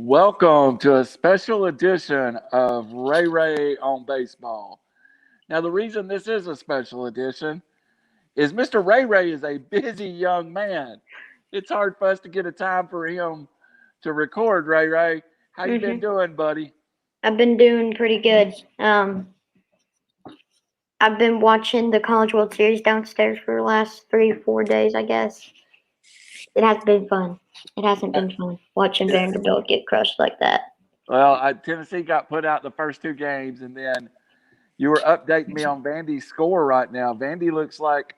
Welcome to a special edition of Ray Ray on Baseball. Now, the reason this is a special edition is Mr. Ray Ray is a busy young man. It's hard for us to get a time for him to record. Ray Ray, how you been hmm doing, buddy? I've been doing pretty good. I've been watching the College World Series downstairs for the last 3, 4 days, I guess. It has been fun. It hasn't been fun watching Vanderbilt get crushed like that. Well, Tennessee got put out the first two games, and then you were updating me on Vandy's score right now. Vandy looks like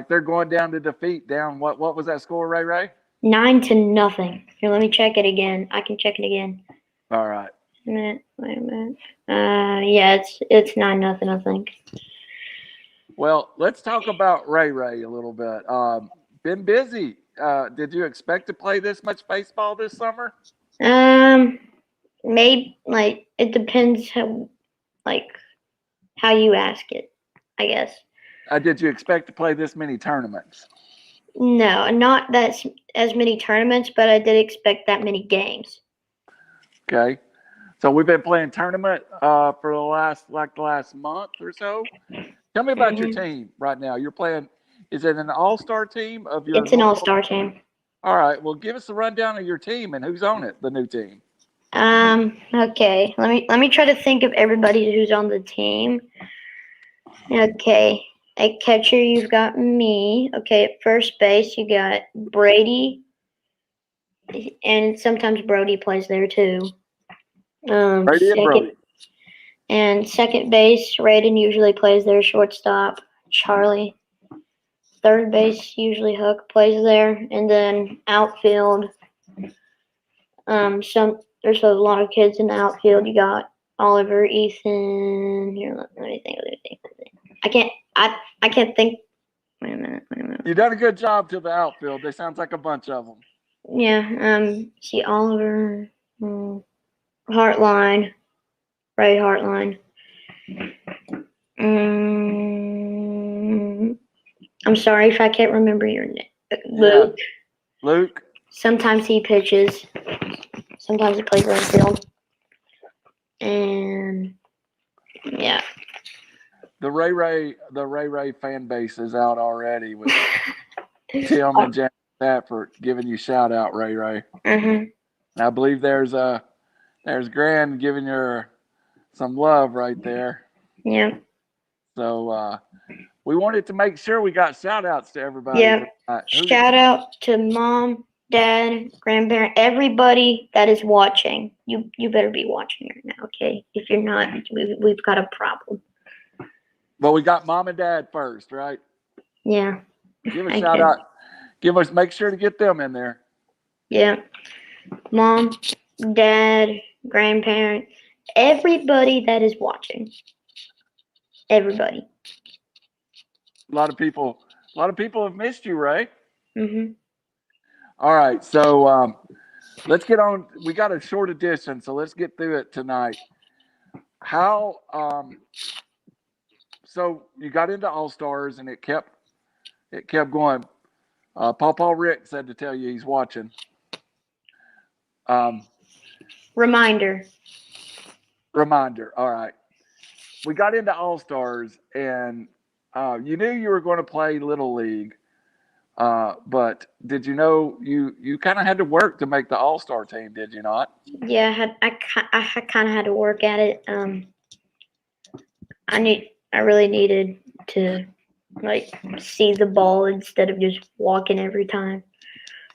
they're going down to defeat. Down what was that score, Ray Ray? 9-0. Here, let me check it again. I can check it again. All right. Wait a minute. Yeah, it's 9-0, I think. Well, let's talk about Ray Ray a little bit. Been busy. Did you expect to play this much baseball this summer? Um, Maybe it depends how you ask it, I guess. Did you expect to play this many tournaments? No, not that as many tournaments, but I did expect that many games. Okay. So we've been playing tournament for the last month or so. Tell me about your hmm team right now. You're playing. Is it an all-star team of your It's an normal? all-star team. All right. Well, give us a rundown of your team and who's on it. The new team. Okay. Let me try to think of everybody who's on the team. Okay. At catcher, you've got me. Okay. At first base, you got Brady, and sometimes Brody plays there too. Brady and Brody. Second base, Raiden usually plays there. Shortstop, Charlie. Third base, usually Hook plays there, and then outfield. There's a lot of kids in the outfield. You got Oliver, Ethan. Here, let me think. I can't. I can't think. Wait a minute. You done a good job to the outfield. There sounds like a bunch of them. Yeah. See Oliver, Heartline, Ray Heartline. I'm sorry if I can't remember your name. Luke. Yeah. Luke. Sometimes he pitches. Sometimes he plays right field. And yeah. The Ray Ray fan base is out already with Tim and Jack Stafford giving you shout out, Ray Ray. Mm-hmm. I believe there's Grand giving you some love right there. Yeah. So we wanted to make sure we got shout outs to everybody. Yeah. Shout out to mom, dad, grandparent, everybody that is watching. You better be watching right now, okay? If you're not, we've got a problem. Well, we got mom and dad first, right? Yeah. Give a shout out. Make sure to get them in there. Yeah. Mom, dad, grandparent, everybody that is watching. Everybody. A lot of people have missed you, Ray. Mhm. All right, so let's get on. We got a short edition, so let's get through it tonight. How so you got into All Stars and it kept going. Paw Rick said to tell you he's watching. Reminder. All right. We got into All Stars and you knew you were going to play Little League, but did you know you kind of had to work to make the All Star team? Did you not? Yeah, I kind of had to work at it. I really needed to see the ball instead of just walking every time.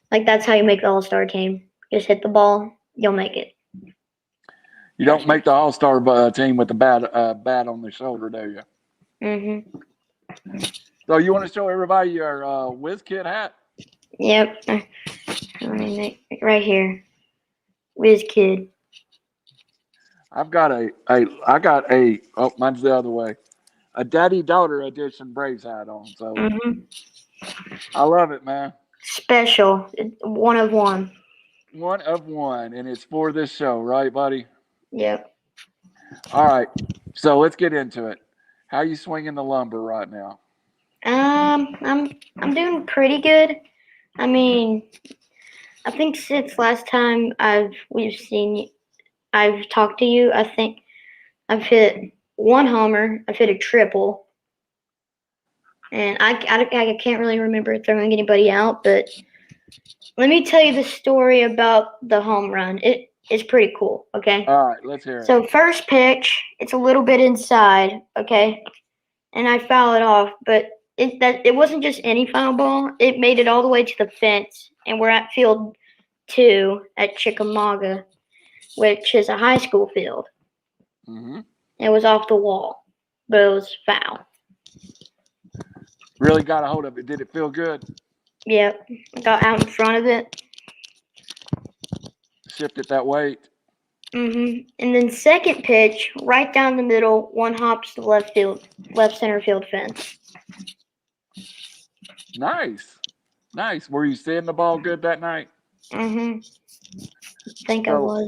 That's how you make the All-Star team. Just hit the ball, you'll make it. You don't make the All Star team with a bat on the shoulder, do you? Mhm. So you want to show everybody your Whiz Kid hat? Yep. Right here, Whiz Kid. I got a oh, mine's the other way. A daddy daughter edition Braves hat on. So I love it, man. Special, one of one. One of one, and it's for this show, right, buddy? Yep. All right, so let's get into it. How you swinging the lumber right now? I'm doing pretty good. I mean, I think since last time I've talked to you. I think I've hit one homer. I've hit a triple, and I can't really remember throwing anybody out. But let me tell you the story about the home run. It is pretty cool. Okay. All right, let's hear it. So first pitch, it's a little bit inside. Okay, and I foul it off, but it wasn't just any foul ball. It made it all the way to the fence, and we're at field 2 at Chickamauga, which is a high school field. Mm-hmm. It was off the wall, but it was foul. Really got a hold of it. Did it feel good? Yep, I got out in front of it. Shifted that weight. And then second pitch, right down the middle, one hops to left center field fence. Nice. Nice. Were you seeing the ball good that night? I think I So, was.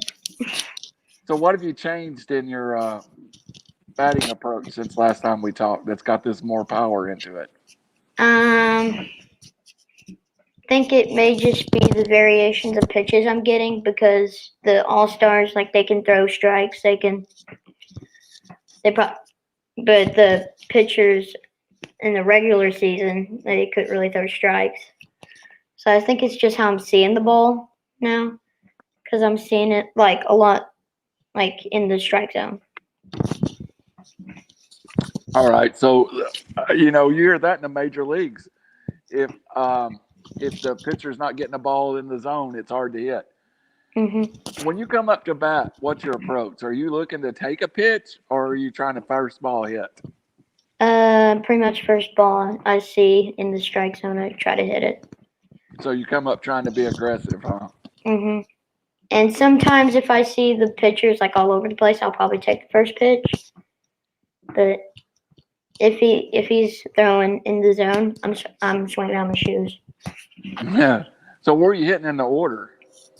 so what have you changed in your batting approach since last time we talked that's got this more power into it? Think it may just be the variations of pitches I'm getting because the all stars like they can throw strikes, but the pitchers in the regular season they couldn't really throw strikes. So I think it's just how I'm seeing the ball now because I'm seeing it like a lot like in the strike zone. All right. So, you hear that in the major leagues. If the pitcher's not getting the ball in the zone, it's hard to hit. When you come up to bat, what's your approach? Are you looking to take a pitch, or are you trying to first ball hit? Pretty much first ball I see in the strike zone, I try to hit it. So you come up trying to be aggressive, huh? And sometimes if I see the pitchers like all over the place, I'll probably take the first pitch. But if he's throwing in the zone, I'm swinging on my shoes. Yeah. So where are you hitting in the order?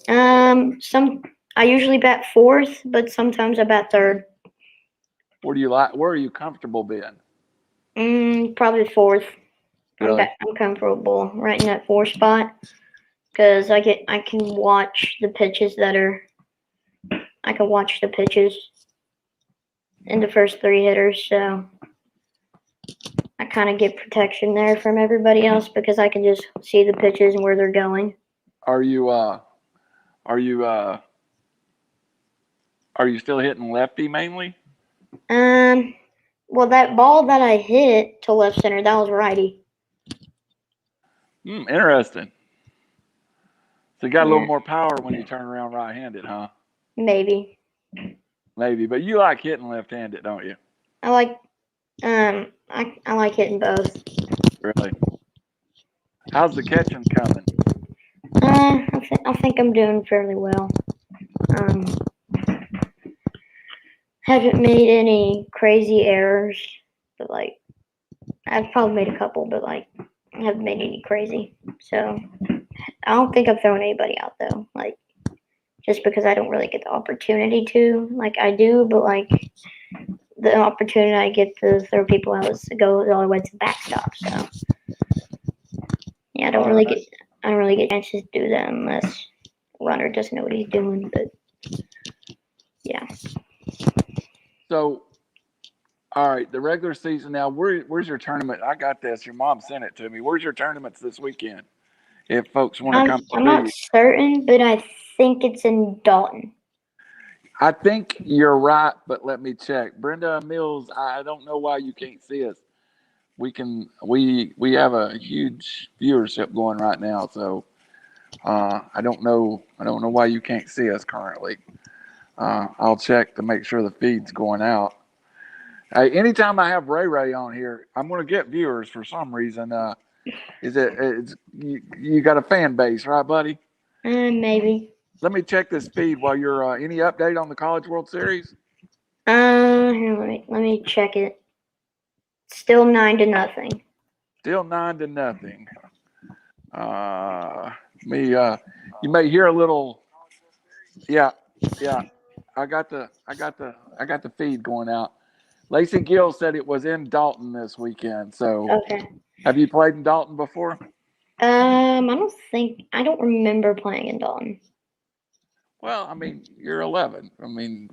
I usually bat fourth, but sometimes I bat third. What do you like? Where are you comfortable being? Probably fourth. Really? I'm comfortable right in that fourth spot because I can watch the pitches I can watch the pitches in the first 3 hitters, so I kind of get protection there from everybody else because I can just see the pitches and where they're going. Are you still hitting lefty mainly? Well, that ball that I hit to left center, that was righty. Interesting. So you got a little more power when you turn around right-handed, huh? Maybe. But you like hitting left-handed, don't you? I like I like hitting both. Really? How's the catching coming? I think I'm doing fairly well. Haven't made any crazy errors, but like I've probably made a couple, but like I haven't made any crazy. So I don't think I've thrown anybody out though. Like just because I don't really get the opportunity to. Like I do, but like the opportunity I get to throw people out is to go all the way to the backstop. So yeah, I don't really get chances to do that unless the runner doesn't know what he's doing. But yeah. So, all right, the regular season now. Where's your tournament? I got this. Your mom sent it to me. Where's your tournaments this weekend? If folks want to come, I'm not certain, but I think it's in Dalton. I think you're right, but let me check. Brenda Mills, I don't know why you can't see us. We have a huge viewership going right now, so I don't know why you can't see us currently. I'll check to make sure the feed's going out. Hey, anytime I have Ray on here, I'm going to get viewers for some reason. You got a fan base, right, buddy? Maybe. Let me check this feed while you're. Any update on the College World Series? Here, let me check it. Still 9-0. Still 9-0. You may hear a little. Yeah. I got the feed going out. Lacey Gill said it was in Dalton this weekend. So, okay. Have you played in Dalton before? I don't remember playing in Dalton. Well, I mean, you're 11. I mean,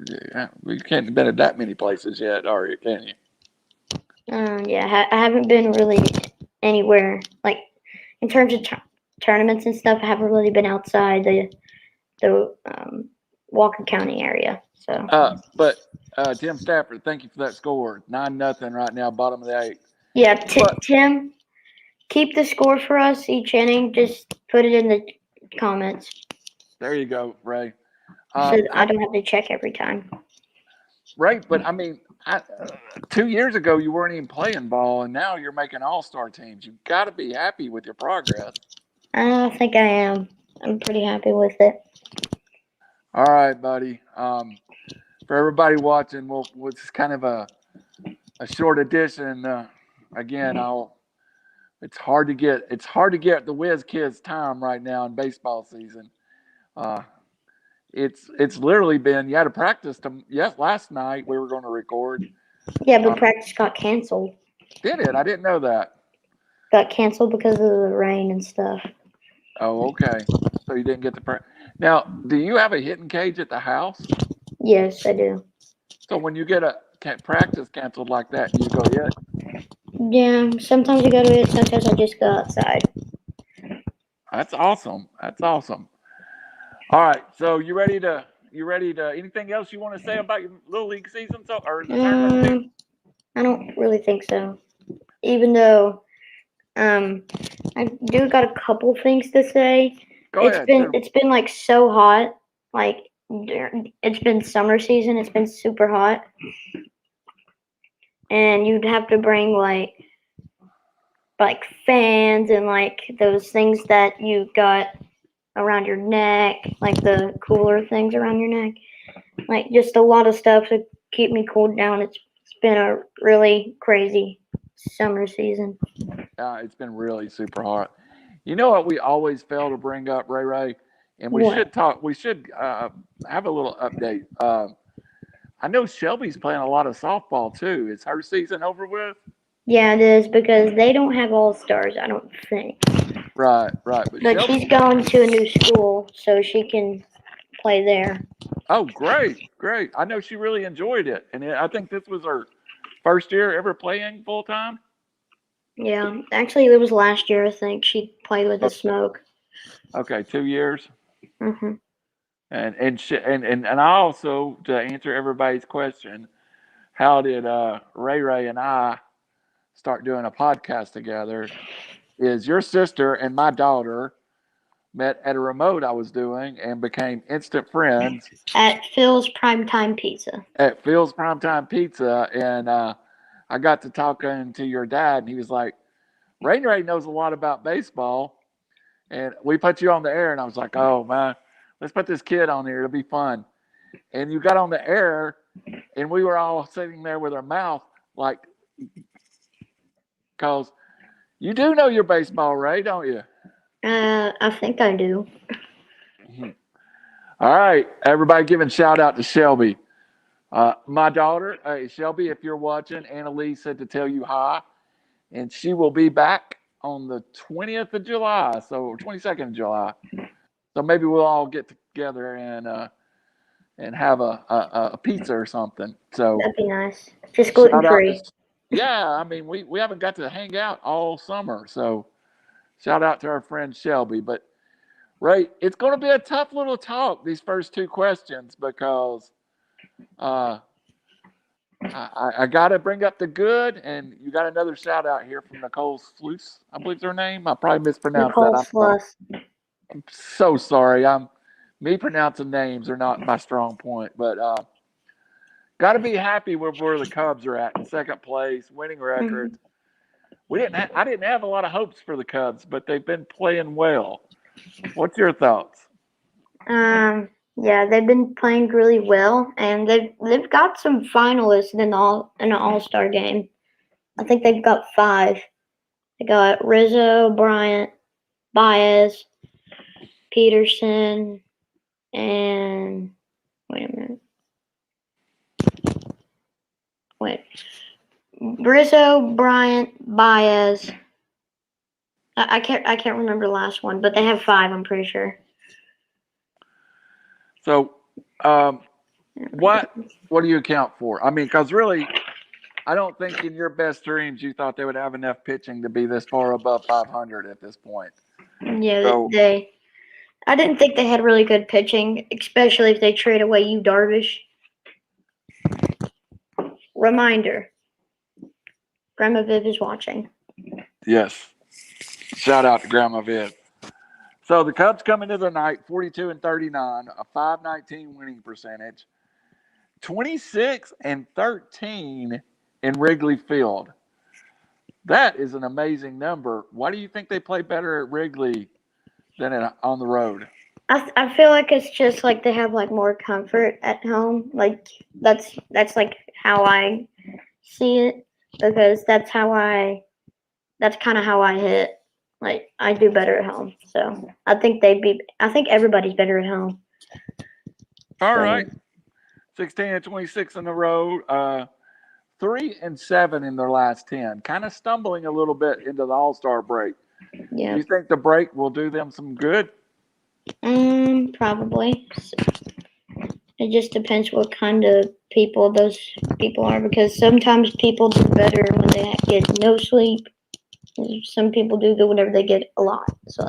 we can't have been at that many places yet, are you? Can you? Yeah, I haven't been really anywhere like in terms of tournaments and stuff. I haven't really been outside the Walker County area. So But Tim Stafford, thank you for that score. 9-0 right now, bottom of the eighth. yeah, But Tim, keep the score for us each inning. Just put it in the comments there you go, Ray. so I So, don't have to check every time. right, but I mean, 2 years ago you weren't even playing ball, and now you're making all-star teams. You've got to be happy with your progress. I think I am. I'm pretty happy with it. All right, buddy. For everybody watching, it's kind of a short edition. Again, it's hard to get the whiz kids time right now in baseball season. Uh, it's literally been you had to practice to yes last night we were going to record. Yeah, Uh, but practice got canceled. did it? I didn't know that. Got canceled because of the rain and stuff. Oh, okay. So you didn't get the now. Do you have a hitting cage at the house? Yes, I do. So when you get a practice canceled like that, you go hit. Yeah, sometimes I go to it, sometimes I just go outside. That's awesome. That's awesome. All right. So you ready to anything else you want to say about your little league season or the tournament season? Um, I don't really think so. Even though um, I do got a couple things to say. Go ahead. Shoot 'em. It's been like so hot. Like it's been summer season. It's been super hot, and you'd have to bring like fans and like those things that you got around your neck, like the cooler things around your neck, like just a lot of stuff to keep me cooled down. It's been a really crazy summer season. It's been really super hot. You know what we always fail to bring up, Ray Ray, and we What? should talk. We should have a little update. I know Shelby's playing a lot of softball too. Is her season over with? Yeah, it is because they don't have all stars. I don't think. Right, right. But But Shelby, she's going to a new school, so she can play there. oh, great, great. I know she really enjoyed it, and I think this was her first year ever playing full time. Yeah, actually, it was last year. I think she played with the Smoke. Okay, 2 years. Mhm. And I also, to answer everybody's question, how did Ray Ray and I start doing a podcast together? Is your sister and my daughter met at a remote I was doing and became instant friends At Phil's Primetime Pizza. at Phil's Primetime Pizza, and I got to talking to your dad, and he was like, "Ray Ray knows a lot about baseball." And we put you on the air, and I was like, "Oh man, let's put this kid on here. It'll be fun." And you got on the air, and we were all sitting there with our mouth like, "Cause you do know your baseball, Ray, don't you?" I think I do. All right, everybody, giving shout out to Shelby, my daughter. Hey, Shelby, if you're watching, Annalise said to tell you hi, and she will be back on the 20th of July, so 22nd of July. So maybe we'll all get together and have a pizza or something. So That'd be nice. Just gluten shout out to free. yeah. I mean we haven't got to hang out all summer, so shout out to our friend Shelby. But right, it's going to be a tough little talk these first two questions because uh, I got to bring up the good, and you got another shout out here from Nicole Sluice, I believe is her name. I probably mispronounced that. Nicole Sluss. I'm so sorry. Me pronouncing names are not my strong point, but got to be happy with where the Cubs are at in second place, winning Mhm. records. I didn't have a lot of hopes for the Cubs, but they've been playing well. What's your thoughts? Yeah, they've been playing really well, and they've got some finalists in the All Star game. I think they've got five. They got Rizzo, Bryant, Baez, Peterson, and wait a minute. Wait, Rizzo, Bryant, Baez, I can't remember the last one, but they have 5. I'm pretty sure. So, what do you account for? I mean, because really, I don't think in your best dreams you thought they would have enough pitching to be this far above 500 at this point. Yeah, So, they. I didn't think they had really good pitching, especially if they trade away you Darvish. Reminder: Grandma Viv is watching. yes, shout out to Grandma Vid. So the Cubs come into the night 42 and 39, a 519 winning percentage, 26 and 13 in Wrigley Field. That is an amazing number. Why do you think they play better at Wrigley than on the road? I feel like it's just like they have like more comfort at home. Like that's like how I see it because that's kind of how I hit. Like I do better at home, so I think everybody's better at home. All So right, 16 and 26 in a row. 3 and 7 in their last 10. Kind of stumbling a little bit into the All Star break. Do yeah, you think the break will do them some good? probably. It just depends what kind of people those people are because sometimes people do better when they get no sleep. Some people do good whenever they get a lot. So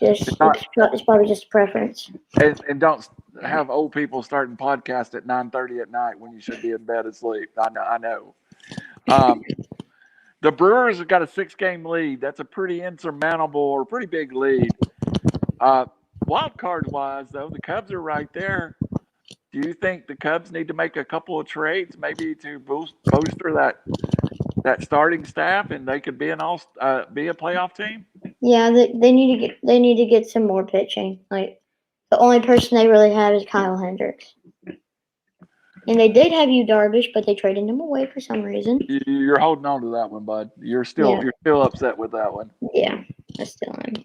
It's not, it's probably just a preference. and don't have old people starting podcast at 9:30 at night when you should be in bed asleep. I know. I know. Um, the Brewers have got a 6 game lead. That's a pretty insurmountable or pretty big lead. Uh, wild card wise, though, the Cubs are right there. Do you think the Cubs need to make a couple of trades, maybe to bolster that starting staff, and they could be be a playoff team? Yeah, they need to get some more pitching. Like the only person they really have is Kyle Hendricks, and they did have you Darvish, but they traded him away for some reason. You're holding on to that one, bud. Yeah, You're still upset with that one. yeah, I still am.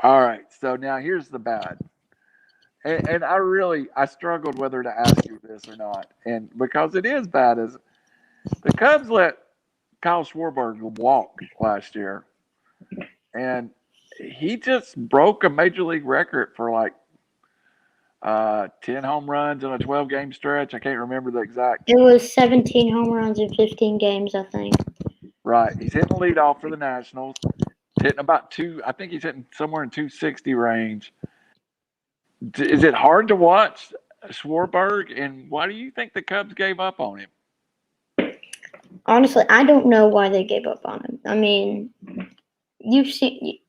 All right. So now here's the bad. And I struggled whether to ask you this or not. And because it is bad is the Cubs let Kyle Schwarber walk last year. And he just broke a major league record for like 10 home runs in a 12-game stretch. I can't remember the exact. It was 17 home runs in 15 games, I think. Right. He's hitting the lead off for the Nationals. He's hitting about I think he's hitting somewhere in 260 range. Is it hard to watch Schwarberg? And why do you think the Cubs gave up on him? Honestly, I don't know why they gave up on him. I mean, you've seen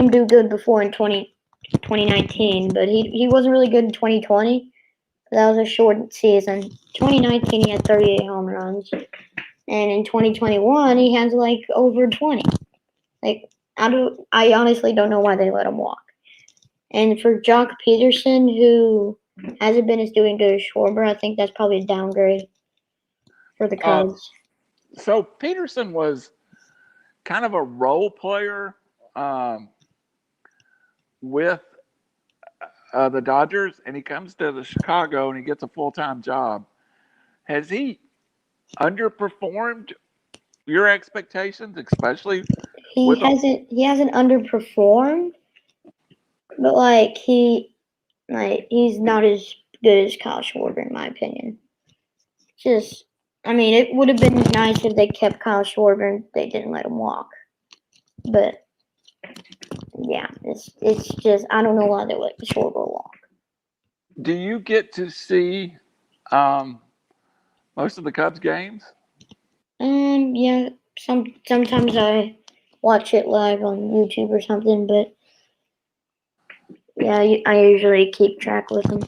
him do good before in 2019, but he wasn't really good in 2020. That was a short season. 2019 he had 38 home runs, and in 2021 he has like over 20. Like I honestly don't know why they let him walk. And for Jock Peterson, who hasn't been as doing good as Schwarber, I think that's probably a downgrade for the Uh, Cubs. so Peterson was kind of a role player with the Dodgers, and he comes to the Chicago and he gets a full-time job. Has he underperformed your expectations, especially with a He hasn't underperformed, but he's not as good as Kyle Schwarber in my opinion. Just I mean, it would have been nice if they kept Kyle Schwarber and they didn't let him walk. But yeah, it's just I don't know why they let Schwarber walk. do you get to see um, most of the Cubs games? Yeah, sometimes I watch it live on YouTube or something, but yeah, I usually keep track with them.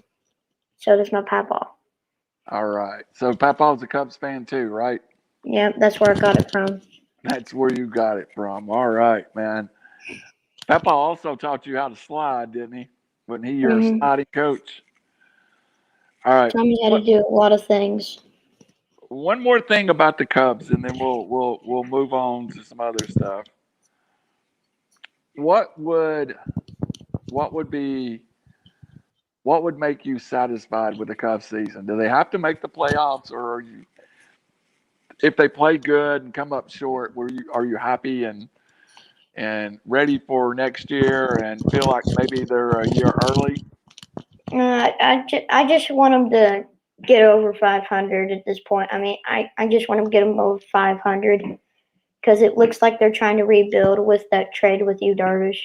So does my papa. All right. So Papa's a Cubs fan too, right? Yeah, that's where I got it from. That's where you got it from. All right, man. Papa also taught you how to slide, didn't he? Wasn't he your Mm-hmm. sliding coach? All right. Taught me how to What do a lot of things. one more thing about the Cubs, and then we'll move on to some other stuff. What would what would be what would make you satisfied with the Cubs season? Do they have to make the playoffs, or are you if they play good and come up short, are you happy and and ready for next year and feel like maybe they're a year early? I just want them to get over 500 at this point. I mean, I just want them to get them over 500 because it looks like they're trying to rebuild with that trade with you, Darvish.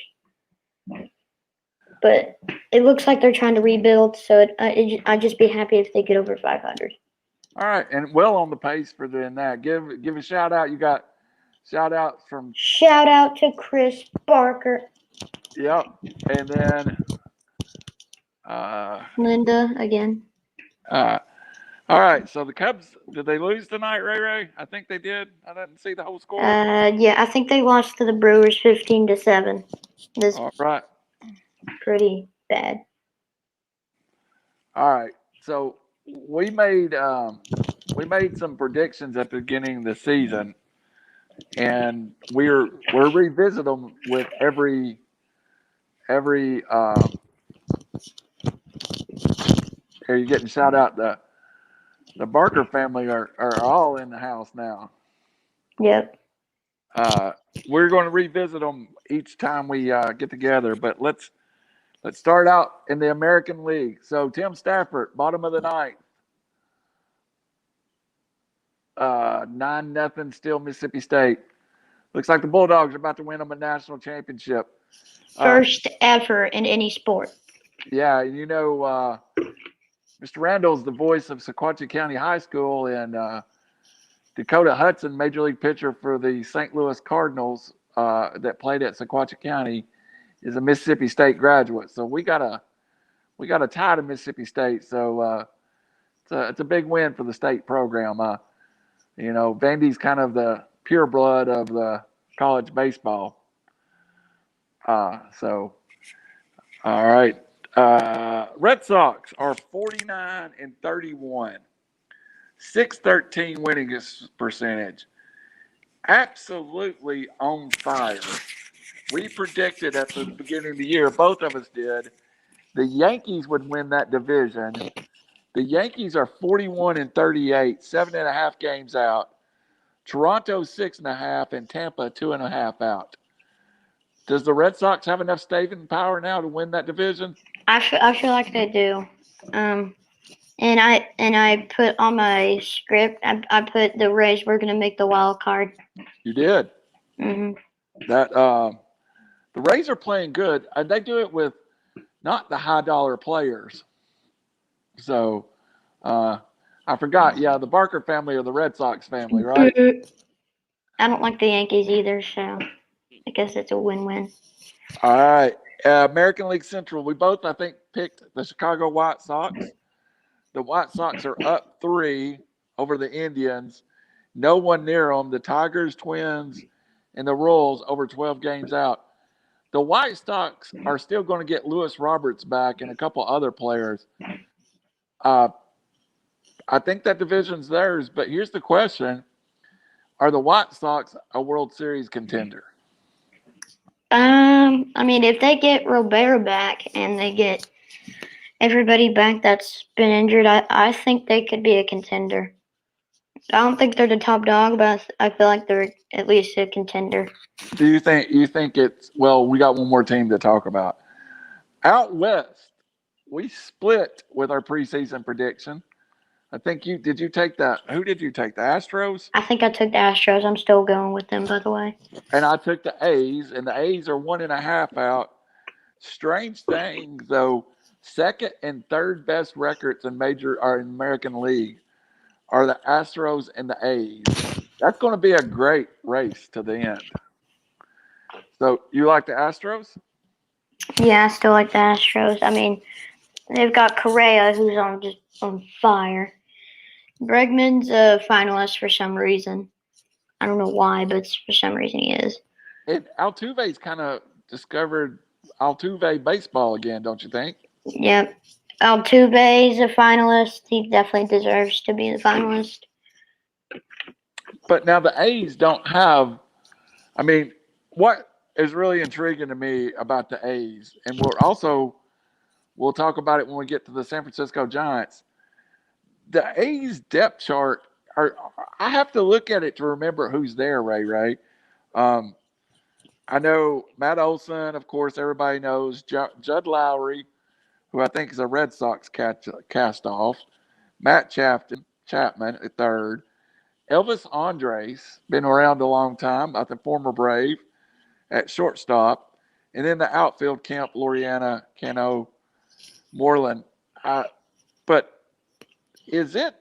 But it looks like they're trying to rebuild, so I'd just be happy if they get over 500. All right, and well on the pace for doing that. Give a shout out. You got shout outs from Shout out to Chris Barker, yep, and then Linda again. uh, all right. So the Cubs, did they lose tonight, Ray Ray? I think they did. I didn't see the whole score. Yeah, I think they lost to the Brewers 15-7. This All right. pretty bad. All right. So we made some predictions at the beginning of the season, and we're revisiting them with every. Are you getting shout out? The Barker family are all in the house now. Yep. We're going to revisit them each time we get together, but let's start out in the American League. So Tim Stafford, bottom of the ninth, 9-0 still Mississippi State. Looks like the Bulldogs are about to win them a national championship. First ever in any sport. Yeah, you know, Mr. Randall's the voice of Sequatchie County High School, and Dakota Hudson, major league pitcher for the St. Louis Cardinals that played at Sequatchie County, is a Mississippi State graduate. So we got a tie to Mississippi State. So it's a big win for the state program. You know, Vandy's kind of the pure blood of the college baseball. So all right. Red Sox are 49-31, 613 winning percentage. Absolutely on fire. We predicted at the beginning of the year, both of us did, the Yankees would win that division. The Yankees are 41-38, 7.5 games out. Toronto 6.5, and Tampa 2.5 out. Does the Red Sox have enough staying power now to win that division? I feel like they do. And I put on my script. I put the Rays were gonna make the wild card. You did. Mhm. That the Rays are playing good. They do it with not the high dollar players. So I forgot. Yeah, the Barker family or the Red Sox family, right? I don't like the Yankees either, so I guess it's a win-win. All right. American League Central. We both, I think, picked the Chicago White Sox. The White Sox are up 3 over the Indians. No one near them. The Tigers, Twins, and the Royals over 12 games out. The White Sox are still going to get Lewis Roberts back and a couple other players. I think that division's theirs, but here's the question. Are the White Sox a World Series contender? I mean, if they get Robert back and they get everybody back that's been injured, I think they could be a contender. I don't think they're the top dog, but I feel like they're at least a contender. Do you think it's well, we got one more team to talk about. Out west, we split with our preseason prediction. I think you take that. Who did you take? The Astros? I think I took the Astros. I'm still going with them, by the way. And I took the A's, and the A's are 1.5 out. Strange thing, though, second and third best records in American League are the Astros and the A's. That's going to be a great race to the end. So you like the Astros? Yeah, I still like the Astros. I mean, they've got Correa, who's just on fire. Bregman's a finalist for some reason. I don't know why, but for some reason he is. And Altuve's kind of discovered Altuve baseball again, don't you think? Yep. Altuve's a finalist. He definitely deserves to be the finalist. But now the A's don't have. I mean, what is really intriguing to me about the A's, and we'll talk about it when we get to the San Francisco Giants. The A's depth chart I have to look at it to remember who's there, Ray. I know Matt Olson, of course, everybody knows Judd Lowry, who I think is a Red Sox cast off. Matt Chapman at third. Elvis Andres, been around a long time, I think former Brave at shortstop. And then the outfield Kemp, Loriana, Cano, Moreland. Uh, but is it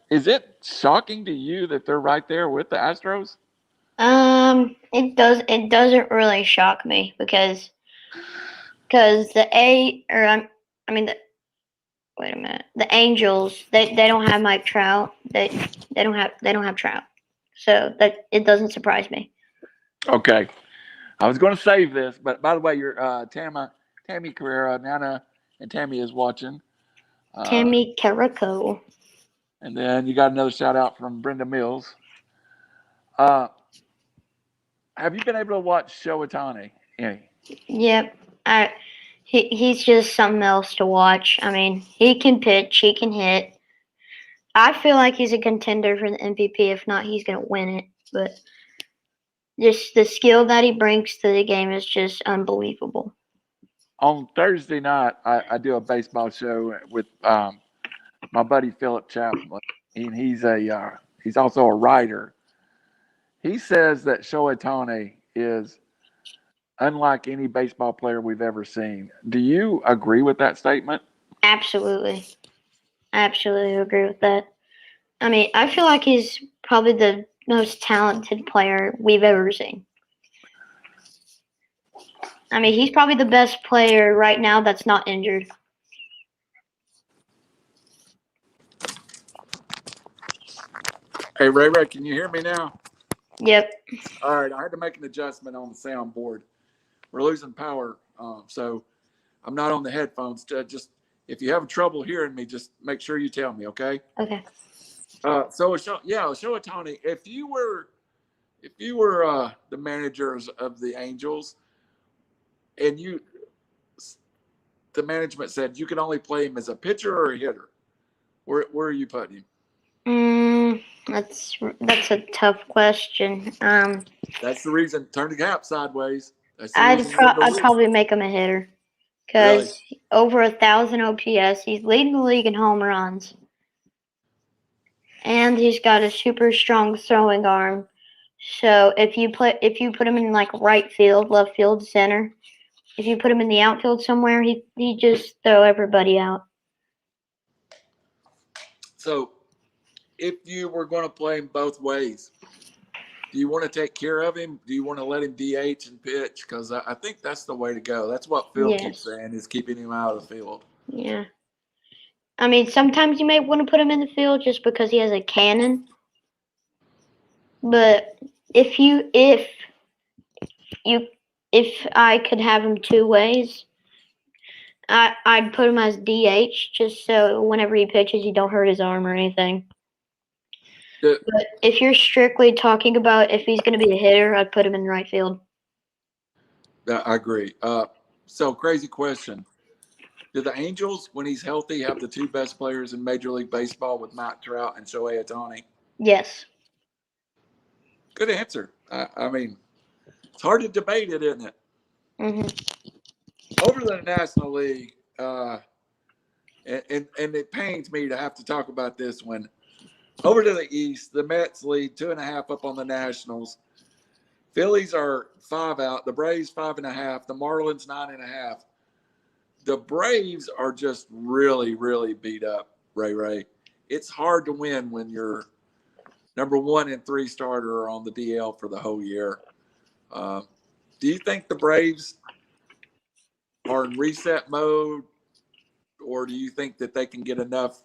is it shocking to you that they're right there with the Astros? It doesn't really shock me because the A or I mean the wait a minute the Angels they don't have Mike Trout they don't have Trout, so that it doesn't surprise me. Okay, I was going to save this, but by the way, your Tammy Carrera, Nana, and Tammy is watching. Uh, Tammy Carrico. and then you got another shout out from Brenda Mills. Uh, have you been able to watch Showatani? Any? Yep. I he's just something else to watch. I mean, he can pitch, he can hit. I feel like he's a contender for the MVP. If not, he's gonna win it. But just the skill that he brings to the game is just unbelievable. On Thursday night, I do a baseball show with my buddy Philip Chaplin, and he's also a writer. He says that Shohei is unlike any baseball player we've ever seen. Do you agree with that statement? Absolutely. I absolutely agree with that. I mean, I feel like he's probably the most talented player we've ever seen. I mean, he's probably the best player right now that's not injured. Hey, Ray, can you hear me now? Yep. All right, I had to make an adjustment on the soundboard. We're losing power, so I'm not on the headphones. Just if you have trouble hearing me, just make sure you tell me, okay? Okay. Shohei, if you were the managers of the Angels, and the management said you can only play him as a pitcher or a hitter, where are you putting him? That's a tough question. That's the reason. Turn the gap sideways. That's the reason you're in the I'd league. probably make him a hitter Really? because over 1,000 OPS, he's leading the league in home runs, and he's got a super strong throwing arm. So if you put him in like right field, left field, center, if you put him in the outfield somewhere, he just throw everybody out. So, if you were going to play him both ways, do you want to take care of him? Do you want to let him DH and pitch? Because I think that's the way to go. That's what Phil keeps Yes. saying is keeping him out of the field. Yeah. I mean, sometimes you may want to put him in the field just because he has a cannon. But you if I could have him two ways, I'd put him as DH just so whenever he pitches, he don't hurt his arm or anything. The, But if you're strictly talking about if he's going to be a hitter, I'd put him in right field. I agree. So, crazy question. Do the Angels, when he's healthy, have the two best players in Major League Baseball with Mike Trout and Shohei Ohtani? Yes. Good answer. I mean, it's hard to debate it, isn't it? Mhm. Over to the National League, and it pains me to have to talk about this one. Over to the East, the Mets lead 2.5 up on the Nationals. Phillies are 5 out. The Braves 5.5. The Marlins 9.5. The Braves are just really, really beat up. Ray. It's hard to win when your number 1 and 3 starter are on the DL for the whole year. Do you think the Braves are in reset mode, or do you think that they can get enough?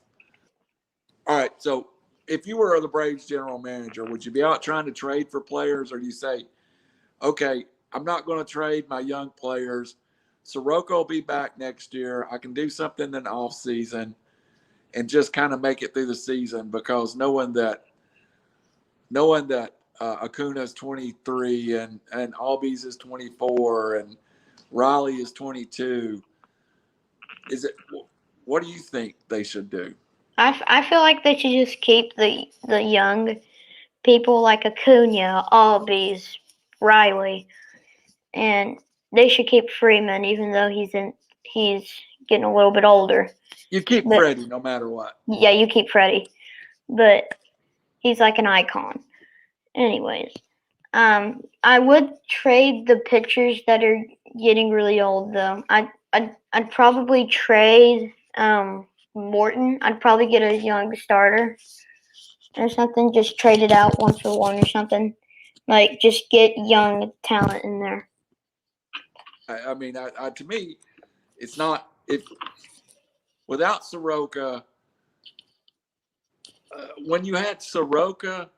All right, so if you were the Braves general manager, would you be out trying to trade for players, or do you say, okay, I'm not going to trade my young players. Soroka will be back next year. I can do something in the off season and just kind of make it through the season because knowing that Acuna is 23 and Albies is 24 and Riley is 22. Is it? What do you think they should do? I feel like they should just keep the young people like Acuna, Albies, Riley, and they should keep Freeman, even though he's getting a little bit older. You keep But Freddie no matter what. yeah, you keep Freddie, but he's like an icon. Anyways, I would trade the pitchers that are getting really old though. I'd probably trade Morton. I'd probably get a young starter or something. Just trade it out 1 for 1 or something. Like just get young talent in there. I mean, to me, it's not if without Soroka. When you had Soroka,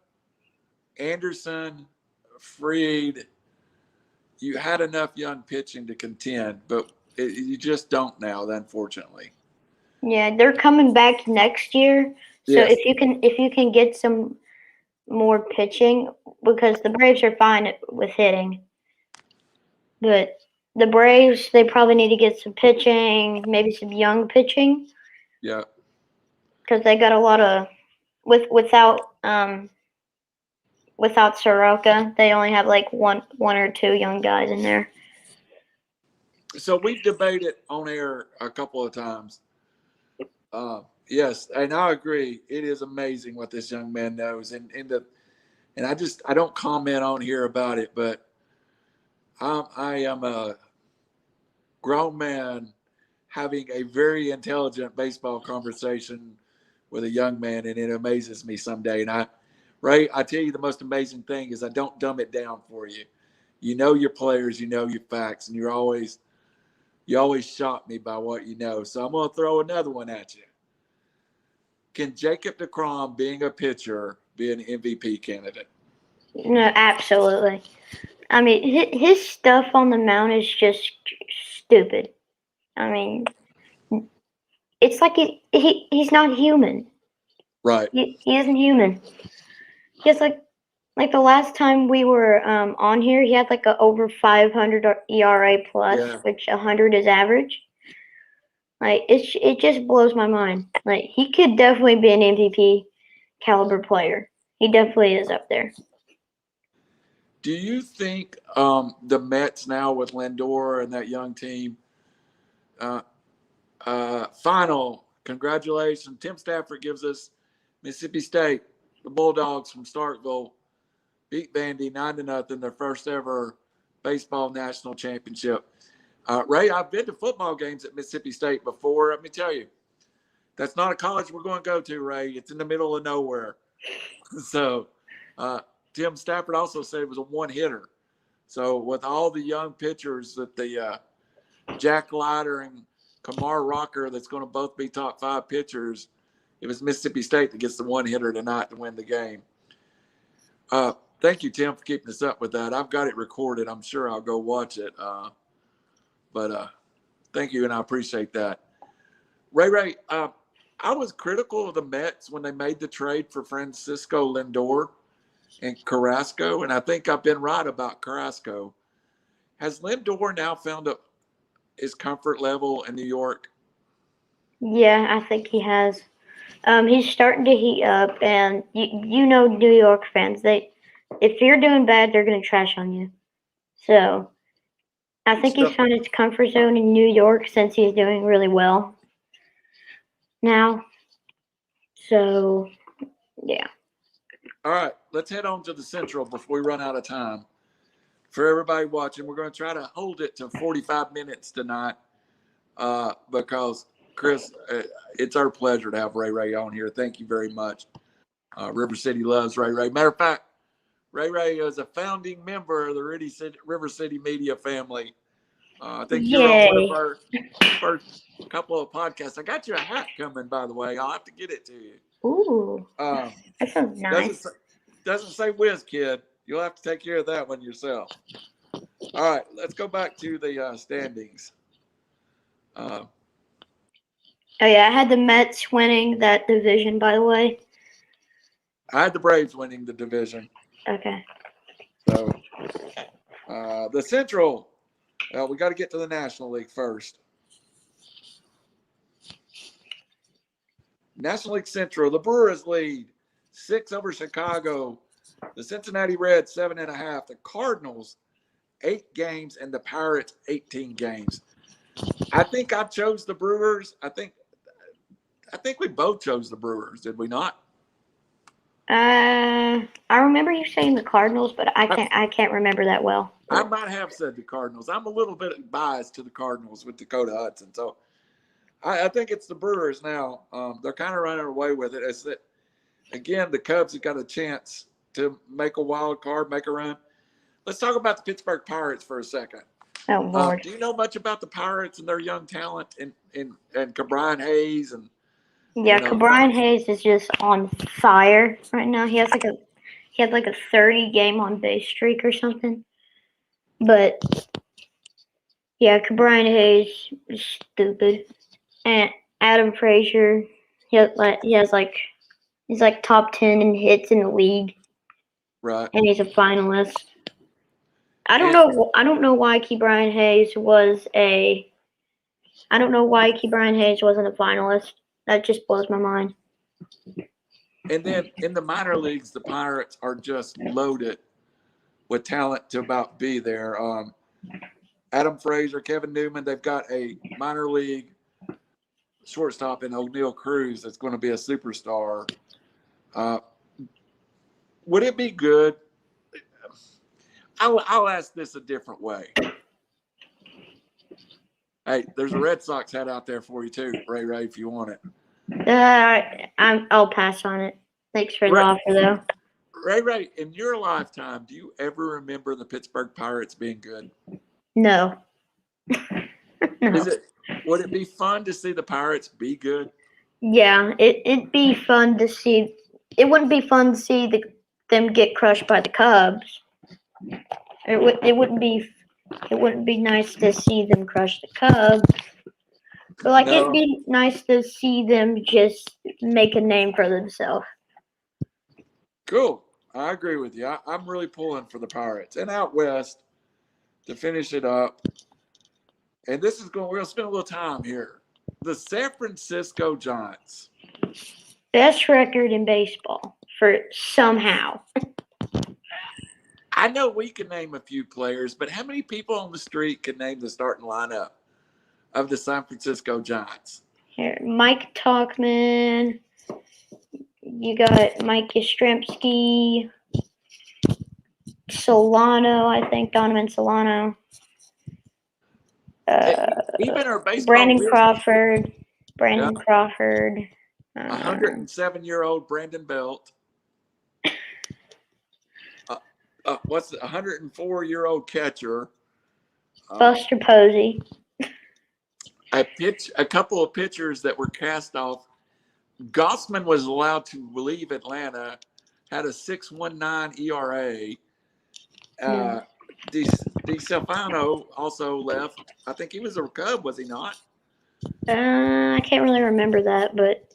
Anderson, Freed, you had enough young pitching to contend, but you just don't now, unfortunately. Yeah, they're coming back next year. So Yes. if you can get some more pitching, because the Braves are fine with hitting, but the Braves they probably need to get some pitching, maybe some young pitching, Yeah. because they got a lot of without Soroka, they only have like one or two young guys in there. So we've debated on air a couple of times. Yes, and I agree. It is amazing what this young man knows, and I don't comment on here about it, but I am a grown man having a very intelligent baseball conversation with a young man, and it amazes me someday. And I tell you, the most amazing thing is I don't dumb it down for you. You know your players, you know your facts, and you always shock me by what you know. So I'm going to throw another one at you. Can Jacob DeGrom, being a pitcher, be an MVP candidate? No, absolutely. I mean, his stuff on the mound is just stupid. I mean, it's like he's not human. Right. He isn't human. He has like the last time we were on here, he had like a over 500 ERA plus, Yeah. which 100 is average. Like it just blows my mind. Like he could definitely be an MVP caliber player. He definitely is up there. Do you think the Mets now with Lindor and that young team? Uh, Final congratulations, Tim Stafford gives us Mississippi State, the Bulldogs from Starkville beat Vandy 9-0, their first ever baseball national championship. Ray, I've been to football games at Mississippi State before. Let me tell you, that's not a college we're going to go to, Ray. It's in the middle of nowhere. So, Tim Stafford also said it was a one hitter. So, with all the young pitchers that the Jack Leiter and Kamar Rocker, that's going to both be top 5 pitchers, it was Mississippi State that gets the one hitter tonight to win the game. Thank you, Tim, for keeping us up with that. I've got it recorded. I'm sure I'll go watch it. But thank you, and I appreciate that. Ray, I was critical of the Mets when they made the trade for Francisco Lindor and Carrasco, and I think I've been right about Carrasco. Has Lindor now found his comfort level in New York? Yeah, I think he has. He's starting to heat up, and you know New York fans. If you're doing bad, they're gonna trash on you. So I think he's So, found his comfort zone in New York since he's doing really well now. So yeah. all right, let's head on to the Central before we run out of time. For everybody watching, we're going to try to hold it to 45 minutes tonight because, Chris, it's our pleasure to have Ray on here. Thank you very much. River City loves Ray. Matter of fact, Ray is a founding member of the River City Media family. I think you're on one of Yay. our first couple of podcasts. I got you a hat coming, by the way. I'll have to get it to you. Ooh, Um, that sounds nice. doesn't say Whiz Kid. You'll have to take care of that one yourself. All right, let's go back to the standings. Oh yeah, I had the Mets winning that division, by the way. I had the Braves winning the division. Okay. So the Central, we got to get to the National League first. National League Central, the Brewers lead 6 over Chicago. The Cincinnati Reds 7.5. The Cardinals 8 games, and the Pirates 18 games. I think I chose the Brewers. I think we both chose the Brewers, did we not? I remember you saying the Cardinals, but I can't remember that well. I might have said the Cardinals. I'm a little bit biased to the Cardinals with Dakota Hudson, so I think it's the Brewers now. They're kind of running away with it. It's that, again, the Cubs have got a chance to make a wild card, make a run. Let's talk about the Pittsburgh Pirates for a second. Oh Lord. Do you know much about the Pirates and their young talent and Cabrian Hayes and Yeah, Cabrian Hayes is just on fire right now. He had like a 30 game on base streak or something. But yeah, Cabrian Hayes is stupid. And Adam Frazier, he's like top 10 in hits in the league. Right. And he's a finalist. I don't know why Cabrian Hayes wasn't a finalist. That just blows my mind. And then in the minor leagues, the Pirates are just loaded with talent to about be there. Adam Frazier, Kevin Newman, they've got a minor league shortstop in O'Neal Cruz that's going to be a superstar. Would it be good? I'll ask this a different way. Hey, there's a Red Sox hat out there for you too, Ray, if you want it. I'll pass on it. Thanks for the offer, though. Ray, in your lifetime, do you ever remember the Pittsburgh Pirates being good? No. No. Would it be fun to see the Pirates be good? Yeah, it'd be fun to see. It wouldn't be fun to see them get crushed by the Cubs. It wouldn't be nice to see them crush the Cubs. But No. it'd be nice to see them just make a name for themselves. Cool. I agree with you. I'm really pulling for the Pirates. And out west, to finish it up, and we're going to spend a little time here. The San Francisco Giants. Best record in baseball for somehow. I know we can name a few players, but how many people on the street can name the starting lineup of the San Francisco Giants? Here, Mike Talkman. You got Mike Yastrzemski, Solano, I think, Donovan Solano. Even our baseball Brandon Crawford. 107-year-old Brandon Belt. What's the 104-year-old catcher? Buster Posey. A couple of pitchers that were cast off. Gossman was allowed to leave Atlanta, had a 6.19 ERA. DiStefano also left. I think he was a Cub, was he not? I can't really remember that, but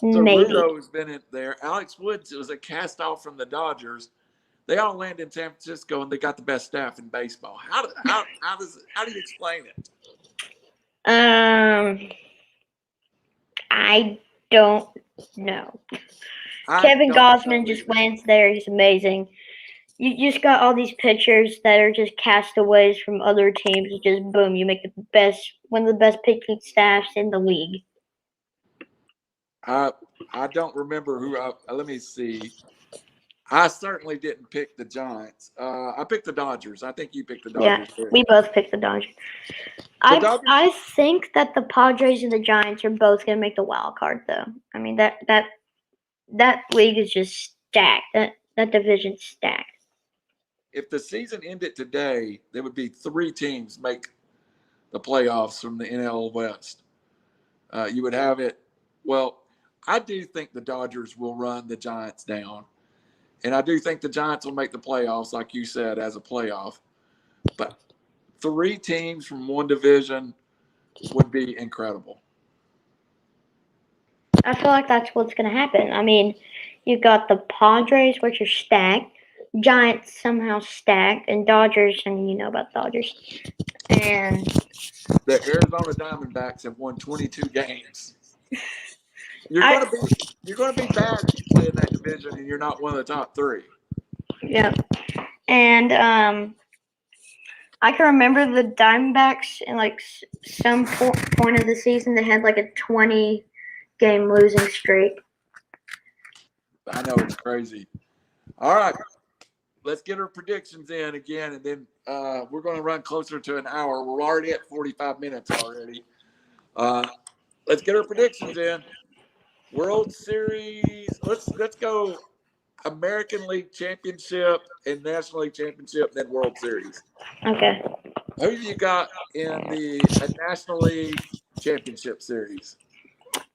maybe. Ceruto's been in there. Alex Woods was a cast off from the Dodgers. They all landed in San Francisco, and they got the best staff in baseball. How do you explain it? I don't know. Kevin Gossman just lands there. He's amazing. You just got all these pitchers that are just castaways from other teams. Just boom, you make one of the best pitching staffs in the league. I don't remember who. Let me see. I certainly didn't pick the Giants. I picked the Dodgers. I think you picked the Dodgers. Yeah, we both picked the Dodgers. I think that the Padres and the Giants are both going to make the wild card, though. I mean, that league is just stacked. That division's stacked. If the season ended today, there would be 3 teams make the playoffs from the NL West. You would have it. Well, I do think the Dodgers will run the Giants down. And I do think the Giants will make the playoffs, like you said, as a playoff. But 3 teams from one division would be incredible. I feel like that's what's going to happen. I mean, you've got the Padres, which are stacked. Giants somehow stacked. And Dodgers, I mean, you know about Dodgers. And the Arizona Diamondbacks have won 22 games. You're going to be bad if you play in that division and you're not one of the top 3. Yep. And I can remember the Diamondbacks in like some point of the season they had like a 20-game losing streak. I know, it's crazy. All right. Let's get our predictions in again, and then we're going to run closer to an hour. We're already at 45 minutes already. Let's get our predictions in. World Series. Let's go American League Championship and National League Championship, then World Series. Okay. Who do you got in the National League Championship Series?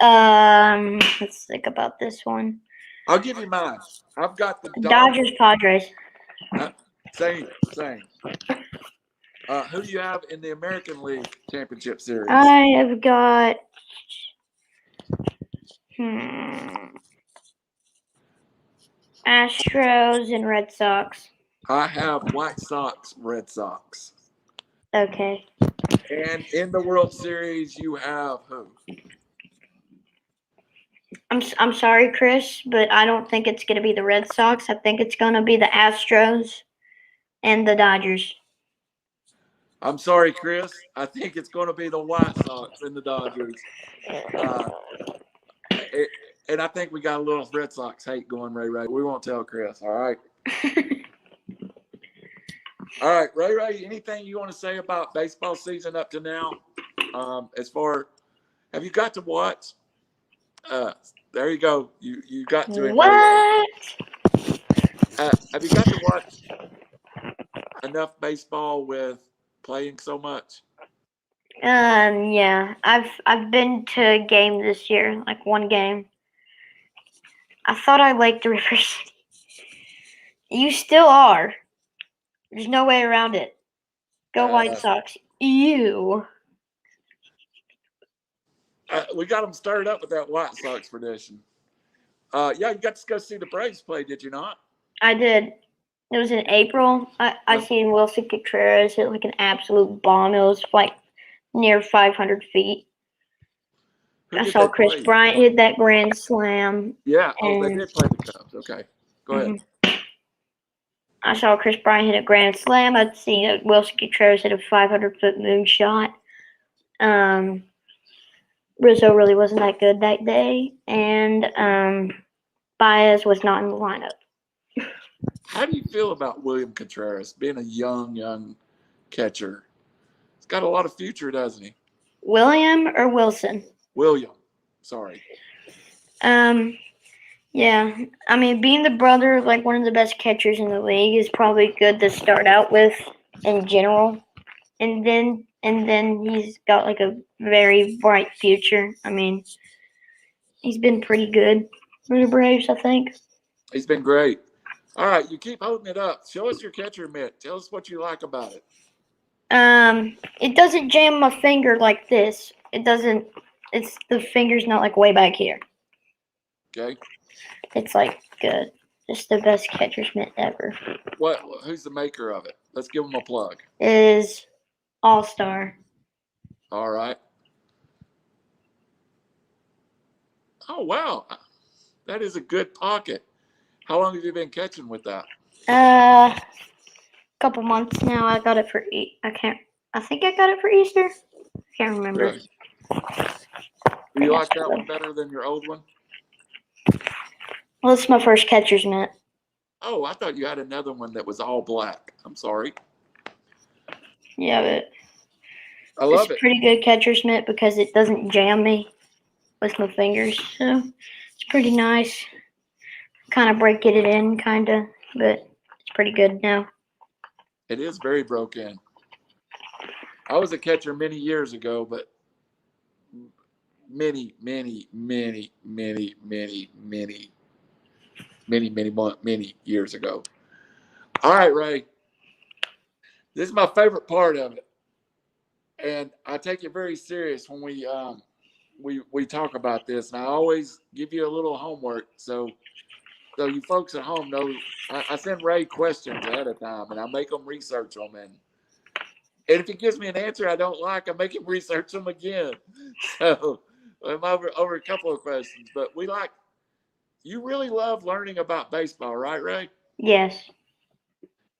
Let's think about this one. I'll give you mine. I've got the Dodgers, Padres. Same. Who do you have in the American League Championship Series? I have got Astros and Red Sox. I have White Sox, Red Sox. Okay. And in the World Series, you have who? I'm sorry, Chris, but I don't think it's going to be the Red Sox. I think it's going to be the Astros and the Dodgers. I'm sorry, Chris. I think it's going to be the White Sox and the Dodgers. And I think we got a little Red Sox hate going, Ray. We won't tell Chris, all right? All right, Ray, anything you want to say about baseball season up to now? Have you got to watch? There you go. You got to it. What? Have you got to watch enough baseball with playing so much? Yeah. I've been to a game this year, like one game. I thought I liked River City. You still are. There's no way around it. Go White Sox. Ew. We got them started up with that White Sox prediction. Yeah, you got to go see the Braves play, did you not? I did. It was in April. I seen Wilson Contreras hit like an absolute bomb. It was like near 500 feet. I saw Chris Bryant hit that grand slam. Yeah. Oh, they did play the Cubs. Okay. Go ahead. I saw Chris Bryant hit a grand slam. I'd seen Wilson Contreras hit a 500-foot moonshot. Rizzo really wasn't that good that day, and Baez was not in the lineup. How do you feel about William Contreras being a young catcher? He's got a lot of future, doesn't he? William or Wilson? William. Sorry. Yeah. I mean, being the brother of like one of the best catchers in the league is probably good to start out with in general. And then he's got like a very bright future. I mean, he's been pretty good for the Braves, I think. He's been great. All right, you keep holding it up. Show us your catcher mitt. Tell us what you like about it. It doesn't jam my finger like this. It doesn't. It's the finger's not like way back here. Okay. It's like good. Just the best catcher's mitt ever. Who's the maker of it? Let's give them a plug. It is All-Star. All right. Oh, wow. That is a good pocket. How long have you been catching with that? Couple months now. I got it for I think I got it for Easter. I can't remember. Really? Do you like that one better than your old one? Well, it's my first catcher's mitt. Oh, I thought you had another one that was all black. I'm sorry. Yeah, but I love it. It's a pretty good catcher's mitt because it doesn't jam me with my fingers. So it's pretty nice. Kind of breaking it in, kind of, but it's pretty good now. It is very broke in. I was a catcher many years ago, but many years ago. All right, Ray. This is my favorite part of it, and I take it very serious when we talk about this. And I always give you a little homework, so you folks at home know. I send Ray questions ahead of time, and I make them research them. And if he gives me an answer I don't like, I make him research them again. So I'm over a couple of questions, but you really love learning about baseball, right, Ray? Yes.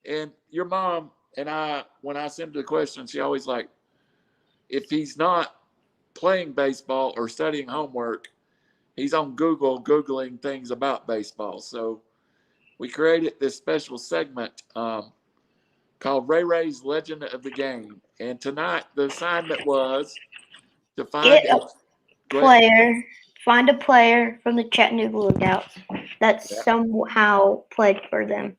And your mom and I, when I send her the question, she always like, if he's not playing baseball or studying homework, he's on Google Googling things about baseball. So we created this special segment called Ray Ray's Legend of the Game. And tonight the assignment was to Get find a a go ahead. player, find a player from the Chattanooga Lookouts that Yeah. somehow played for them.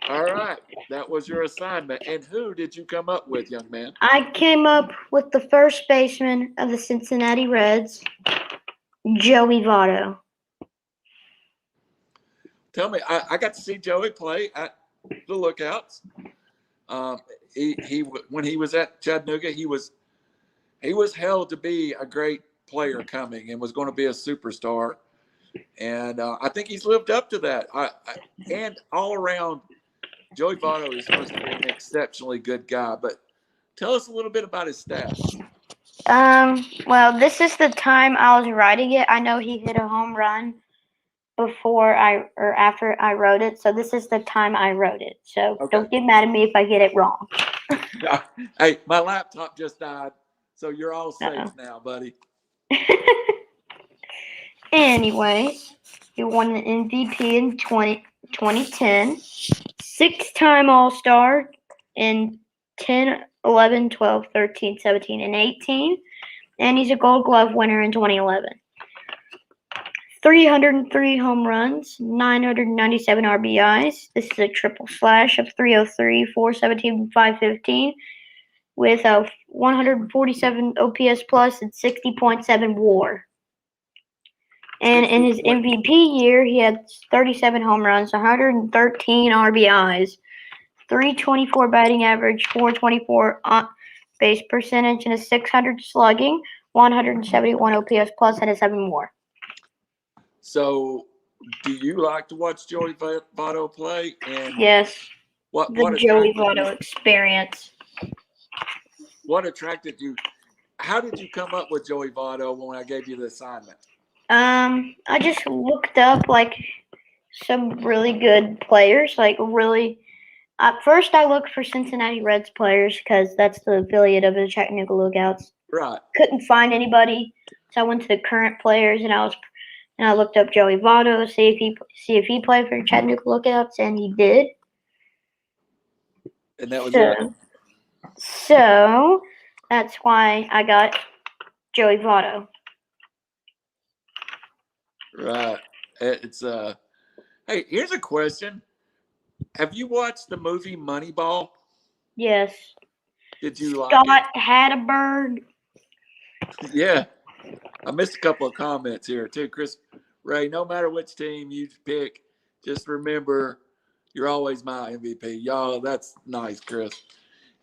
All right. That was your assignment. And who did you come up with, young man? I came up with the first baseman of the Cincinnati Reds, Joey Votto. Tell me, I got to see Joey play at the Lookouts. Um, he when he was at Chattanooga, he was held to be a great player coming and was going to be a superstar. And I think he's lived up to that. And all around, Joey Votto is supposed to be an exceptionally good guy. But tell us a little bit about his stats. Well, this is the time I was writing it. I know he hit a home run before or after I wrote it, so this is the time I wrote it. So Okay. don't get mad at me if I get it wrong. Hey, my laptop just died, so you're all safe Uh-oh. now, buddy. Anyway, he won an MVP in 2010, six-time All-Star in 10, 11, 12, 13, 17, and 18, and he's a Gold Glove winner in 2011. 303 home runs, 997 RBIs. This is a triple slash of 303, 417, 515 with a 147 OPS plus and 60.7 WAR. And in his MVP year, he had 37 home runs, 113 RBIs, 324 batting average, 424 on base percentage, and a 600 slugging, 171 OPS plus, and a 7 WAR. So, do you like to watch Joey Votto play? And yes, what Joey Votto experience. What attracted you? How did you come up with Joey Votto when I gave you the assignment? I just looked up like some really good players. Like really, at first I looked for Cincinnati Reds players because that's the affiliate of the Chattanooga Lookouts. Right. Couldn't find anybody, so I went to the current players and I looked up Joey Votto to see if he played for Chattanooga Lookouts, and he did. And that was it. So that's why I got Joey Votto. Right. It's Hey, here's a question. Have you watched the movie Moneyball? Yes. Did you like Scott Hatteberg? Yeah. I missed a couple of comments here too, Chris Ray. No matter which team you pick, just remember you're always my MVP. Y'all, that's nice, Chris.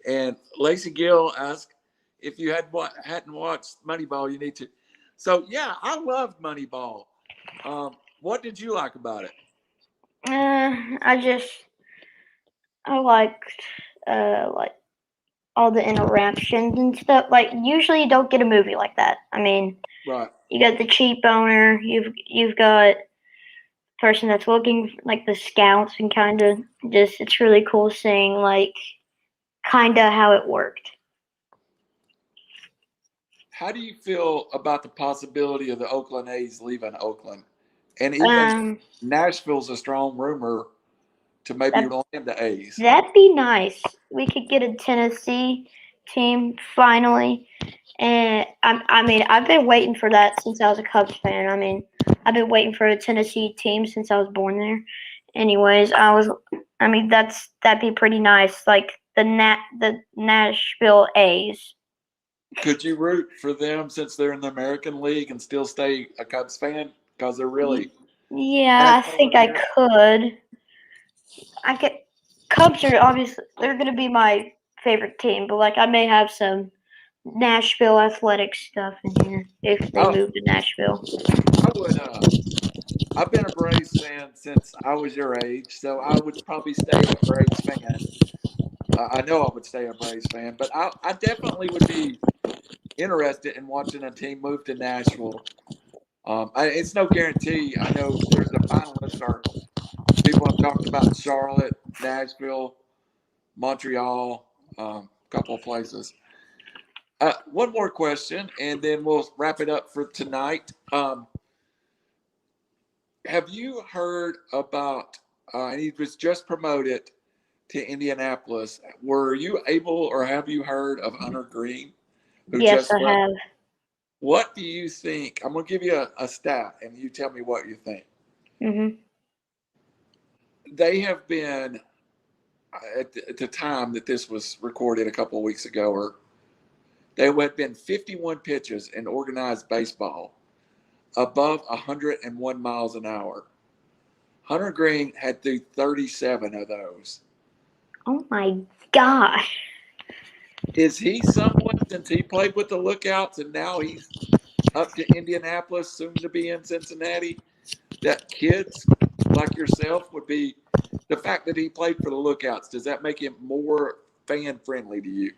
And Lacey Gill asked if you hadn't watched Moneyball, you need to. So yeah, I loved Moneyball. What did you like about it? I liked like all the interactions and stuff. Like usually you don't get a movie like that. I mean, right. You got the cheap owner. You've got the person that's looking like the scouts and kind of just. It's really cool seeing like kind of how it worked. How do you feel about the possibility of the Oakland A's leaving Oakland? And even Nashville's a strong rumor to maybe land the A's. That'd be nice. We could get a Tennessee team finally. And I mean, I've been waiting for that since I was a Cubs fan. I mean, I've been waiting for a Tennessee team since I was born there. Anyways, that'd be pretty nice. Like the Nashville A's. Could you root for them since they're in the American League and still stay a Cubs fan? Because they're really. Yeah, I think I could. Cubs are obviously they're gonna be my favorite team, but like I may have some Nashville Athletics stuff in here if they move to Nashville. I would. I've been a Braves fan since I was your age, so I would probably stay a Braves fan. I know I would stay a Braves fan, but I definitely would be interested in watching a team move to Nashville. It's no guarantee. I know there's the finalists are people have talked about Charlotte, Nashville, Montreal, a couple of places. One more question, and then we'll wrap it up for tonight. Have you heard about? And he was just promoted to Indianapolis. Were you able, or have you heard of Hunter Green, who Yes, just I left? have. What do you think? I'm going to give you a stat, and you tell me what you think. Mhm. They have been at the time that this was recorded a couple of weeks ago, or there had been 51 pitches in organized baseball above 101 miles an hour. Hunter Green had through 37 of those. Oh my gosh. Is he someone, since he played with the Lookouts and now he's up to Indianapolis, soon to be in Cincinnati, that kids like yourself would be, the fact that he played for the Lookouts, does that make him more fan friendly to you?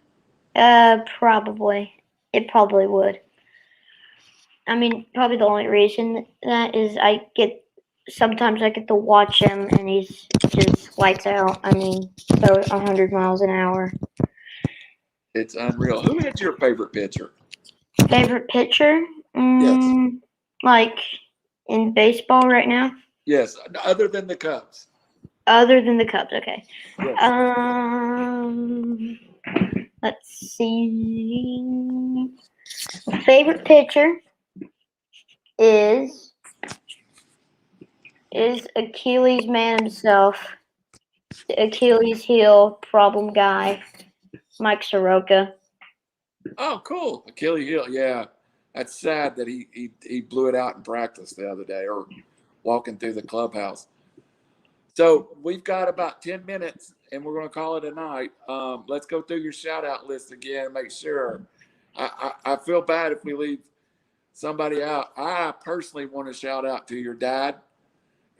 Probably. It probably would. I mean, probably the only reason that is sometimes I get to watch him and he's just lights out. I mean, so 100 miles an hour. It's unreal. Who is your favorite pitcher? Favorite pitcher? Yes. Like in baseball right now? Yes. Other than the Cubs. Other than the Cubs, okay. Yes. Um, let's see. Favorite pitcher is Achilles man himself, the Achilles heel problem guy, Mike Soroka. Oh, cool. Achilles heel. Yeah. That's sad that he blew it out in practice the other day or walking through the clubhouse. So we've got about 10 minutes and we're going to call it a night. Let's go through your shout out list again and make sure. I feel bad if we leave somebody out. I personally want to shout out to your dad,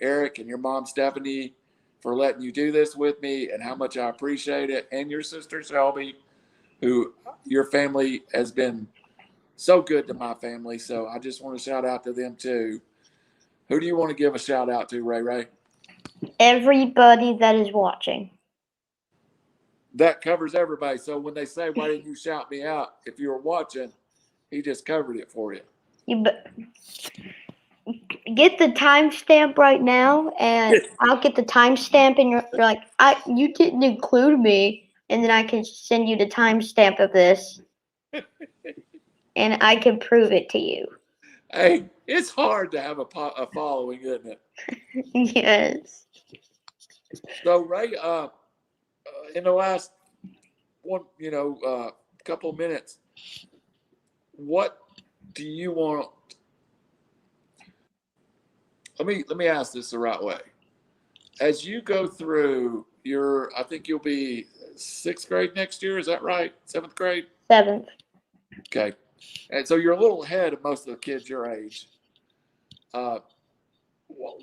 Eric, and your mom, Stephanie, for letting you do this with me and how much I appreciate it. And your sister, Shelby, who your family has been so good to my family. So I just want to shout out to them too. Who do you want to give a shout out to, Ray Ray? Everybody that is watching. That covers everybody. So when they say, why didn't you shout me out? If you were watching, he just covered it for you. You get the timestamp right now, and I'll get the timestamp, and you're like, you didn't include me, and then I can send you the timestamp of this, and I can prove it to you. Hey, it's hard to have a following, isn't it? Yes. So Ray, in the last couple of minutes, what do you want? Let me ask this the right way. As you go through I think you'll be sixth grade next year. Is that right? Seventh grade. 7th. Okay, and so you're a little ahead of most of the kids your age.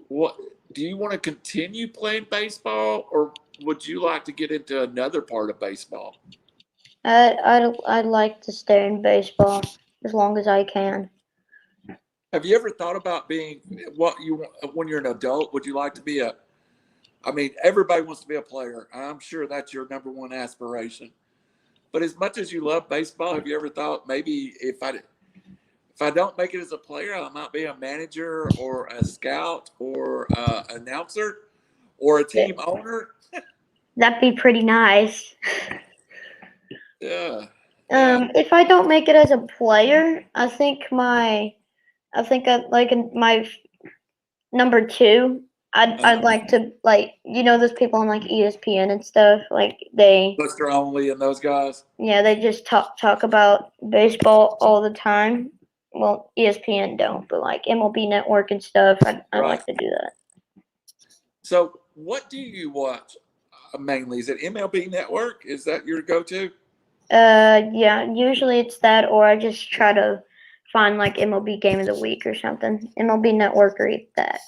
What do you want to continue playing baseball, or would you like to get into another part of baseball? I'd like to stay in baseball as long as I can. Have you ever thought about being what you want when you're an adult? Would you like to be I mean, everybody wants to be a player. I'm sure that's your number one aspiration. But as much as you love baseball, have you ever thought maybe if I don't make it as a player, I might be a manager or a scout or announcer or a team owner? That'd be pretty nice. Yeah. Yeah. If I don't make it as a player, I think I like my number 2. I'd like to, like, those people on like ESPN and stuff, like Buster Only and those guys. yeah, they just talk about baseball all the time. Well, ESPN don't, but like MLB Network and stuff, I'd Right. like to do that. So, what do you watch mainly? Is it MLB Network? Is that your go-to? Yeah, usually it's that, or I just try to find like MLB Game of the Week or something. MLB Network or that.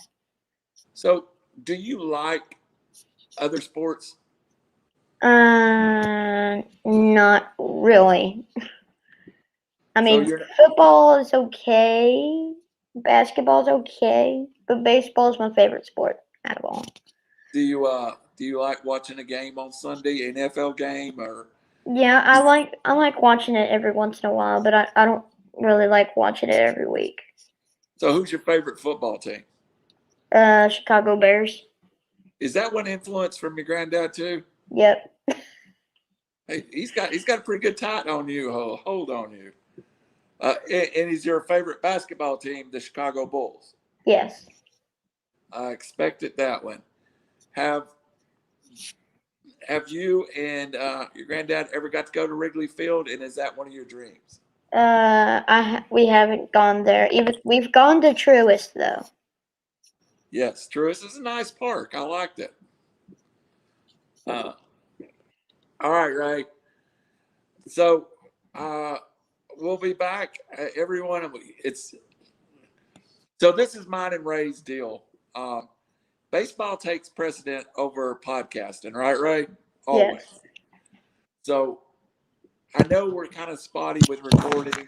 So, do you like other sports? Not really. I So mean, football is okay, basketball is okay, but baseball is my favorite sport out of all. do you Do you like watching a game on Sunday, an NFL game, or? Yeah, I like watching it every once in a while, but I don't really like watching it every week. So, who's your favorite football team? Chicago Bears. Is that one influence from your granddad too? Yep. Hey, he's got a pretty good tight on you, hold on you. And is your favorite basketball team the Chicago Bulls? Yes. I expected that one. Have Have you and your granddad ever got to go to Wrigley Field? And is that one of your dreams? We haven't gone there. Even we've gone to Truist though. Yes, Truist is a nice park. I liked it. Uh, all right, Ray. So we'll be back, everyone. It's so this is mine and Ray's deal. Baseball takes precedent over podcasting, right, Ray? Always. Yes. So I know we're kind of spotty with recording.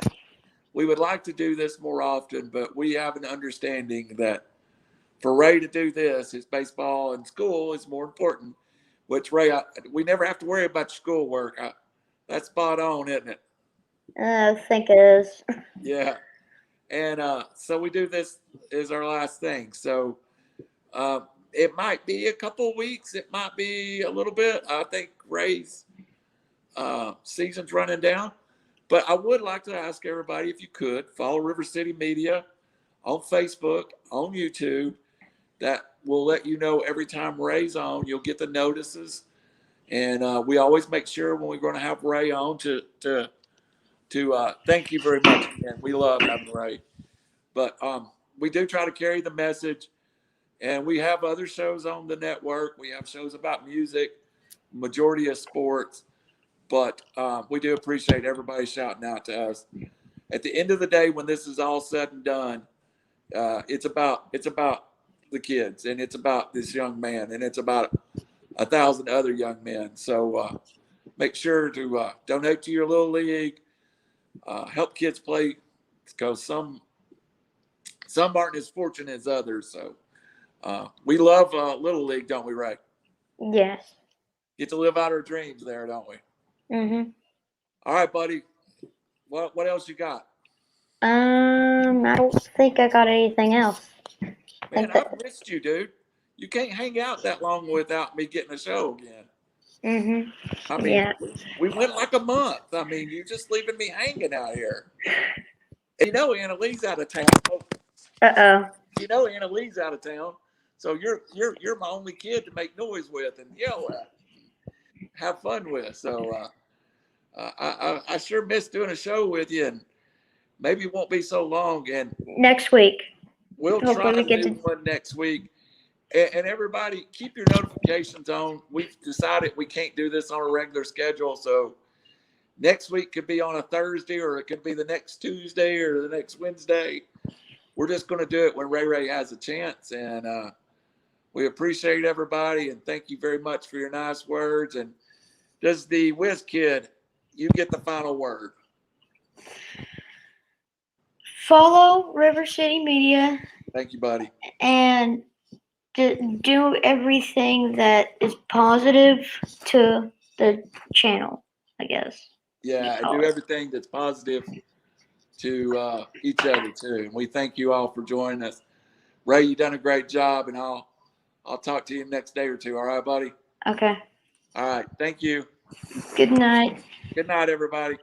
We would like to do this more often, but we have an understanding that for Ray to do this, his baseball and school is more important. Which Ray, we never have to worry about your schoolwork. That's spot on, isn't it? I think it is. Yeah. And so we do this as our last thing. So it might be a couple of weeks. It might be a little bit. I think Ray's season's running down. But I would like to ask everybody if you could follow River City Media on Facebook, on YouTube. That will let you know every time Ray's on. You'll get the notices. And we always make sure when we're going to have Ray on to thank you very much again. We love having Ray. But we do try to carry the message. And we have other shows on the network. We have shows about music, majority of sports. But we do appreciate everybody shouting out to us. At the end of the day, when this is all said and done, it's about the kids, and it's about this young man, and it's about 1,000 other young men. So make sure to donate to your little league, help kids play, because some aren't as fortunate as others. So we love little league, don't we, Ray? Yes. Get to live out our dreams there, don't we? Mhm. All right, buddy. What else you got? I don't think I got anything else. Man, I've missed you, dude. You can't hang out that long without me getting a show again. Mhm. I mean, Yeah. we went like a month. I mean, you're just leaving me hanging out here. And you know, Anna Lee's out of town. Uh-oh. You know, Anna Lee's out of town. So you're my only kid to make noise with and yell at, have fun with. So I sure miss doing a show with you, and maybe it won't be so long. And Next week. we'll try Hopefully we to do one next week. And everybody, keep your notifications on. We've decided we can't do this on a regular schedule. So next week could be on a Thursday, or it could be the next Tuesday or the next Wednesday. We're just going to do it when Ray has a chance. And we appreciate everybody. And thank you very much for your nice words. And does the Whiz Kid, you get the final word. Follow River City Media Thank you, buddy. and do everything that is positive to the channel, I guess. Yeah, and do everything that's positive to each other too. And we thank you all for joining us. Ray, you done a great job, and I'll talk to you next day or two. All right, buddy? Okay. All right. Thank you. Good night. Good night, everybody.